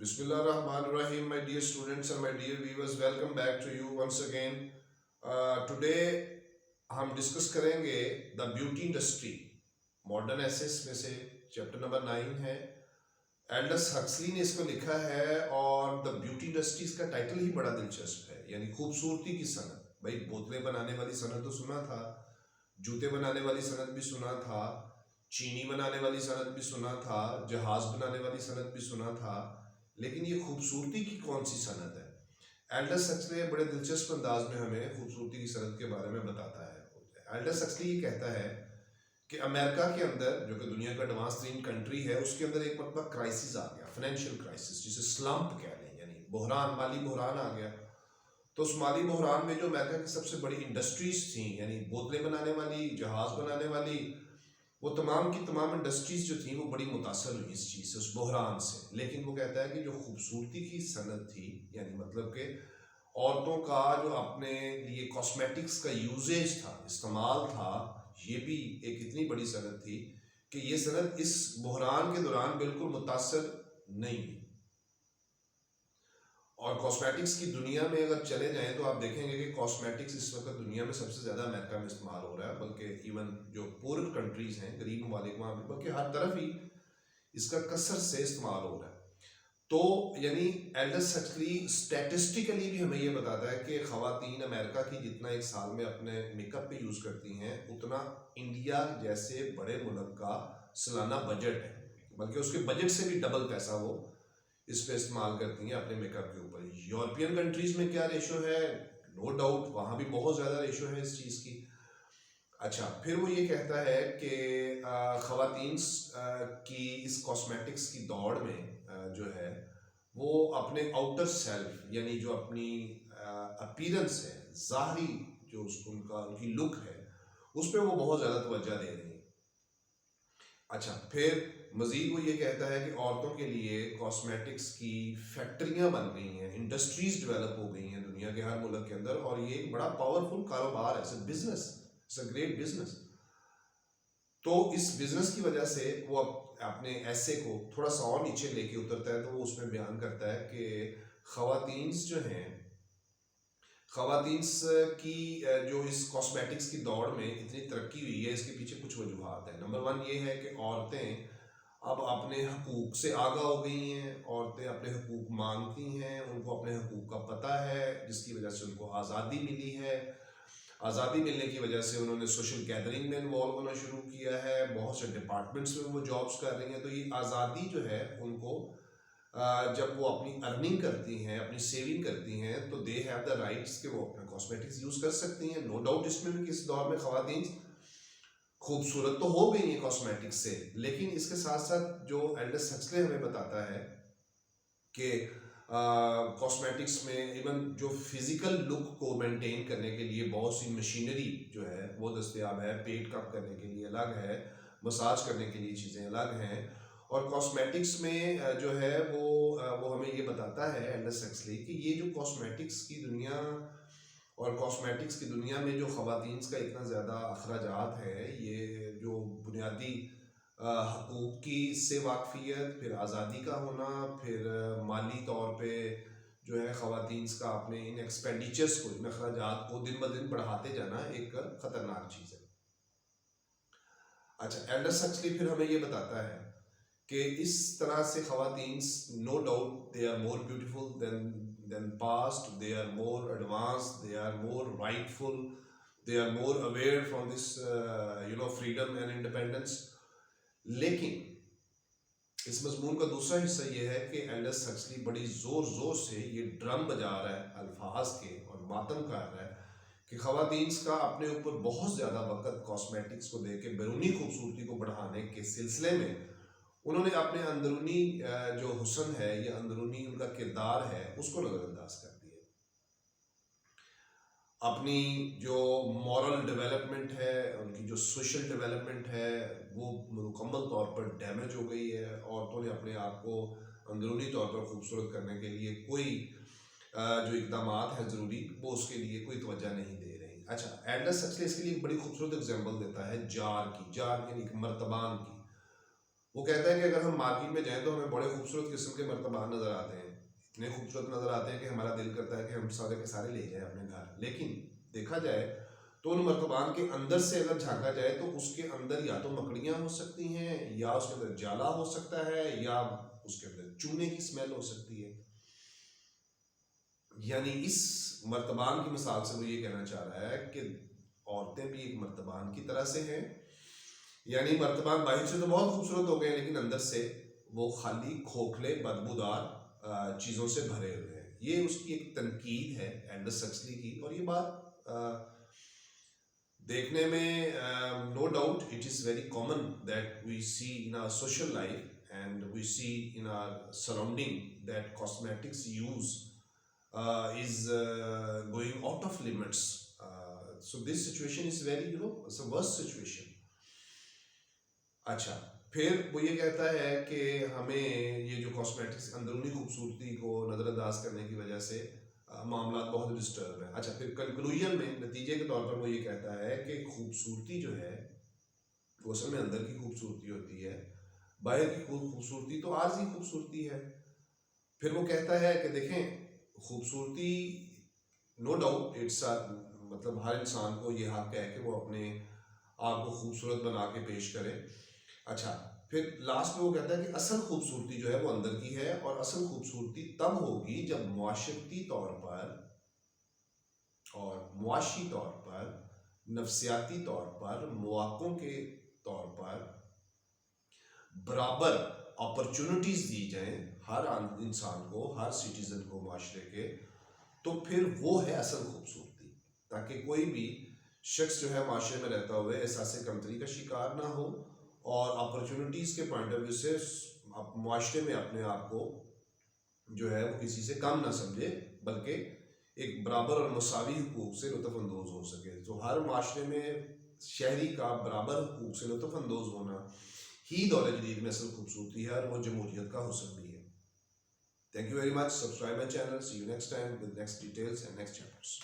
Bismillah ar-Rahman ar-Rahim, my dear students and my dear viewers, welcome back to you once again. Today हम discuss करेंगे the beauty industry modern essays में से chapter number 9 है। Aldous Huxley ने इसको लिखा है और द ब्यूटी इंडस्ट्री इसका टाइटल ही बड़ा दिलचस्प है, यानी खूबसूरती की सनत। भाई बोतलें बनाने वाली सनत तो सुना था, जूते बनाने वाली सनत भी सुना था, चीनी बनाने वाली सनत भी सुना था, जहाज बनाने वाली सनत भी सुना था, लेकिन ये खूबसूरती की कौन सी सनत है? एल्डस हक्सली बड़े दिलचस्प अंदाज में हमें खूबसूरती की सनत के बारे में बताता है। एल्डस हक्सली ये कहता है कि अमेरिका के अंदर, जो कि दुनिया का एडवांस तरीन कंट्री है, उसके अंदर एक मतलब क्राइसिस आ गया, फाइनेंशियल क्राइसिस, जिसे स्लम्प कह लें, यानी बहरान, माली बहरान आ गया। तो उस माली बहरान में जो अमेरिका की सबसे बड़ी इंडस्ट्रीज थी, यानी बोतलें बनाने वाली, जहाज बनाने वाली, वो तमाम की तमाम इंडस्ट्रीज जो थी वो बड़ी मुतासर हुई इस चीज़ से, उस बहरान से। लेकिन वो कहता है कि जो खूबसूरती की सनत थी, यानी मतलब कि औरतों का जो अपने लिए कॉस्मेटिक्स का यूजेज था, इस्तेमाल था, ये भी एक इतनी बड़ी सनत थी कि ये सनत इस बहरान के दौरान बिल्कुल मुतासर नहीं हुई। और कॉस्मेटिक्स की दुनिया में अगर चले जाएं तो आप देखेंगे कि कॉस्मेटिक्स इस वक्त दुनिया में सबसे ज़्यादा अमेरिका में इस्तेमाल हो रहा है, बल्कि इवन जो पूर कंट्रीज़ हैं, गरीब ममालिक, वहाँ भी, बल्कि हर तरफ ही इसका कसरत से इस्तेमाल हो रहा है। तो यानी एल्डस हक्सली स्टैटिस्टिकली भी हमें ये बताता है कि ख़वातीन अमेरिका की जितना एक साल में अपने मेकअप पे यूज़ करती हैं, उतना इंडिया जैसे बड़े मुल्क का सालाना बजट है, बल्कि उसके बजट से भी डबल पैसा वो इस पे इस्तेमाल करती हैं अपने मेकअप के ऊपर। यूरोपियन कंट्रीज़ में क्या रेशो है? नो डाउट वहाँ भी बहुत ज़्यादा रेशो है इस चीज़ की। अच्छा, फिर वो ये कहता है कि ख़वातीन की इस कॉस्मेटिक्स की दौड़ में जो है वो अपने आउटर सेल्फ, यानी जो अपनी अपीयरेंस है, ज़ाहरी जो उनकी लुक है, उस पर वो बहुत ज़्यादा तवज्जो दे रही हैं। अच्छा, फिर मज़ीद वो ये कहता है कि औरतों के लिए कॉस्मेटिक्स की फैक्ट्रियाँ बन गई हैं, इंडस्ट्रीज़ डेवलप हो गई हैं दुनिया के हर मुल्क के अंदर, और ये एक बड़ा पावरफुल कारोबार है, it's a business, it's a great business. तो इस बिजनेस की वजह से वो अपने ऐसे को थोड़ा सा और नीचे लेके उतरता है, तो वो उसमें बयान करता है कि ख़वातीन जो हैं, ख़वातीन की जो इस कॉस्मेटिक्स की दौड़ में इतनी तरक्की हुई है, इसके पीछे कुछ वजूहात हैं। नंबर 1 ये है कि औरतें अब अपने हकूक़ से आगाह हो गई हैं, औरतें अपने हकूक़ मांगती हैं, उनको अपने हकूक़ का पता है, जिसकी वजह से उनको आज़ादी मिली है। आज़ादी मिलने की वजह से उन्होंने सोशल गैदरिंग में इन्वॉल्व होना शुरू किया है, बहुत से डिपार्टमेंट्स में वो जॉब्स कर रही हैं। तो ये आज़ादी जो है उनको, जब वो अपनी अर्निंग करती हैं, अपनी सेविंग करती हैं, तो दे हैव द राइट्स कि वो अपना कॉस्मेटिक्स यूज़ कर सकती हैं। नो डाउट इसमें भी किस दौर में ख़वातीन खूबसूरत तो हो गई हैं कॉस्मेटिक्स से, लेकिन इसके साथ साथ जो एल्डस हक्सले हमें बताता है कि कॉस्मेटिक्स में इवन जो फिज़िकल लुक को मेंटेन करने के लिए बहुत सी मशीनरी जो है वो दस्तयाब है, पेट कम करने के लिए अलग है, मसाज करने के लिए चीज़ें अलग हैं। और कॉस्मेटिक्स में जो है वो हमें ये बताता है एल्डस हक्सली कि ये जो कॉस्मेटिक्स की दुनिया, और कॉस्मेटिक्स की दुनिया में जो ख़वातीन का इतना ज़्यादा अखराजात है, ये जो बुनियादी हकूक़ की से वाकफ़ियत, फिर आज़ादी का होना, फिर माली तौर पे जो है ख़वातीन का अपने इन एक्सपेंडिचर्स को, इन अखराजात को दिन ब दिन बढ़ाते जाना एक ख़तरनाक चीज़ है। अच्छा, एल्डस हक्सली फिर हमें ये बताता है कि इस तरह से ख़वातीन, no doubt they are more beautiful than past, they are more advance, they are more rightful, they are more aware from this freedom and independence. लेकिन इस मजमून का दूसरा हिस्सा ये है कि एल्डस हक्सली बड़ी ज़ोर ज़ोर से ये ड्रम बजा रहा है अल्फाज के, और मातम कर रहा है कि ख़वातीन का अपने ऊपर बहुत ज़्यादा वक़्त कॉस्मेटिक्स को दे के बैरूनी खूबसूरती को बढ़ाने के सिलसिले में उन्होंने अपने अंदरूनी जो हुस्न है या अंदरूनी उनका किरदार है उसको नज़रअंदाज कर दिया। अपनी जो मॉरल डेवलपमेंट है, उनकी जो सोशल डेवलपमेंट है, वो मुकम्मल तौर पर डैमेज हो गई है। औरतों ने अपने आप को अंदरूनी तौर पर खूबसूरत करने के लिए कोई जो इक़दामात है ज़रूरी, वो उसके लिए कोई तवज्जो नहीं दे रही। अच्छा, एल्डस हक्सली इसके लिए एक बड़ी खूबसूरत एग्जाम्पल देता है जार की, जार यानी एक मर्तबान की। वो कहता है कि अगर हम मार्केट में जाएं तो हमें बड़े खूबसूरत किस्म के मर्तबान नज़र आते हैं, इतने खूबसूरत नज़र आते हैं कि हमारा दिल करता है कि हम सारे के सारे ले जाएं अपने घर। लेकिन देखा जाए तो उन मर्तबान के अंदर से अगर झांका जाए तो उसके अंदर या तो मकड़ियाँ हो सकती हैं, या उसके अंदर जाला हो सकता है, या उसके अंदर चूने की स्मेल हो सकती है। यानी इस मर्तबान की मिसाल से वो ये कहना चाह रहा है कि औरतें भी एक मर्तबान की तरह से हैं। यानी मर्तबान बाहर से तो बहुत खूबसूरत हो गए, लेकिन अंदर से वो खाली खोखले बदबूदार चीज़ों से भरे हुए हैं। ये उसकी एक तनकीद है एल्डस सक्सली की, और ये बात देखने में no doubt it is very common that we see in our social life and we see in our surrounding that cosmetics use is going out of limits. So this situation is very, it's a worst situation. अच्छा, फिर वो ये कहता है कि हमें ये जो कॉस्मेटिक्स अंदरूनी खूबसूरती को नज़रअंदाज करने की वजह से मामला बहुत डिस्टर्ब है। अच्छा, फिर कंक्लूजन में नतीजे के तौर पर वो ये कहता है कि खूबसूरती जो है वो असल में अंदर की खूबसूरती होती है, बाहर की खूबसूरती तो आर्जी खूबसूरती है। फिर वो कहता है कि देखें, खूबसूरती नो डाउट इट्स मतलब हर इंसान को ये हक है कि वो अपने आप को खूबसूरत बना के पेश करे। अच्छा, फिर लास्ट में वो कहता है कि असल खूबसूरती जो है वो अंदर की है, और असल खूबसूरती तब होगी जब मुआशरती तौर पर और मुआशी तौर पर, नफ्सियाती तौर पर, मौक़ों के तौर पर बराबर अपॉर्चुनिटीज़ दी जाएं हर इंसान को, हर सिटीज़न को माशरे के, तो फिर वो है असल खूबसूरती। ताकि कोई भी शख्स जो है माशरे में रहता हुए एहसास कमतरी का शिकार ना हो, और अपॉर्चुनिटीज़ के पॉइंट ऑफ व्यू से माशरे में अपने आप को जो है वो किसी से कम ना समझे, बल्कि एक बराबर और मसावी हुकूक से लुत्फ़अंदोज़ हो सके। तो हर माशरे में शहरी का बराबर हुकूक से लुत्फ़अंदोज़ होना ही दौर जदीद में असल खूबसूरती है, और वो जमहूरियत का हुस्न भी है। Thank you very much. Subscribe my channel. See you next time with next details and next chapters.